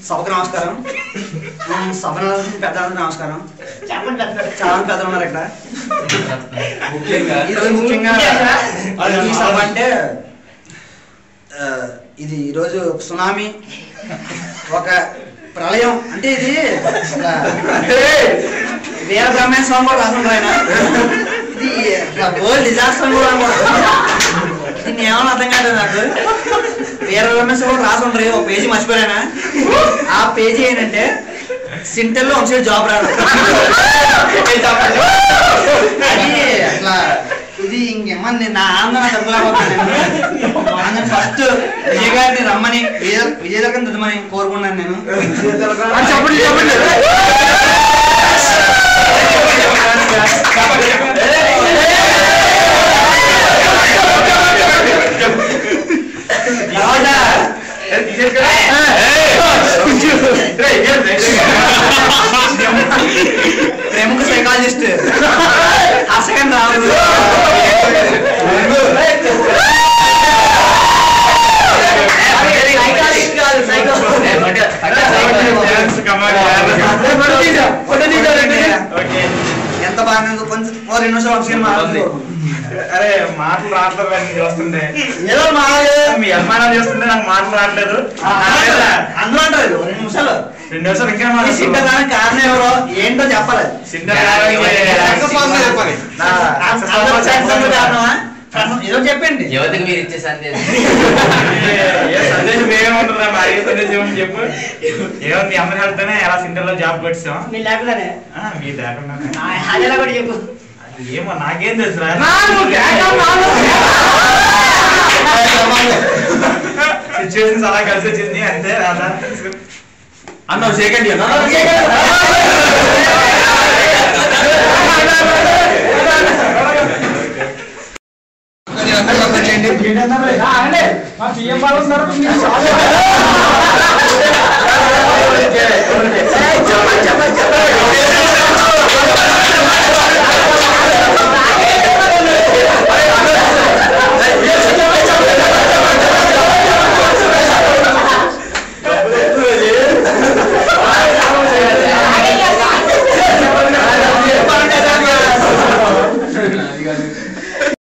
సభకు నమస్కారం. సభలో పెద్దలకు నమస్కారం. చాలా పెద్దలు ఉన్నారు ఇక్కడ. ఈరోజు ముఖ్యంగా ఈ సభ అంటే ఇది ఈరోజు సునామీ, ఒక ప్రళయం. అంటే ఇది వీర బ్రహ్మేశ్వర స్వామి కూడా రాసుకుంటారు ఆయన. ఇది వరల్డ్ డిజాస్టర్ కూడా దీన్ని ఏమన్నా అర్థం కాదు నాకు. వీర బ్రహ్మేశ్వర కూడా రాసుకుంటారు. ఒక పేజీ మర్చిపోయానా. ఆ పేజీ ఏంటంటే సింటర్లో ఒక జాబ్ రాదు. అది అట్లా ఇది ఇంకేమన్నా నా ఆనందం తప్పులేకపోతాను. ఫస్ట్ విజయ్ గారిని రమ్మని విజయదర్గం దిద్దమని కోరుకున్నాను నేను. ప్రముఖ సైకాలజిస్ట్ అసగన్ రావు ఎంత బాగా కొంచెం 2 నిమిషాలు. అరే మాటలు రావట్లేదు చూస్తుంటే, ఏదో మీ అభిమానాలు చూస్తుంటే నాకు మాటలు రావట్లేదు. అందరూ అంటారు 2 నిమిషాలు 2 నిమిషాలు ఇంకా సిద్ధడానికి కారణం ఎవరో ఏంటో చెప్పాలి. కారణమా ఏదో చెప్పండి. యువతకి మీరు ఇచ్చే సందేశం సందేశం ఏముంటుందా? మరి సందేశం చెప్పు. ఏమో మీ అందరి వెళ్తేనే ఎలా సెంటర్ లో జాబ్ కొట్టాం. మీరు లేకుండానే మీరు లేకుండా అదేలా కూడా చెప్పు. ఏమో నాకేం తెలుసురా. సిచ్యువేషన్స్ అలా కలిసి వచ్చింది అంతే. అన్న సెకండ్ మా సీఎం వాళ్ళు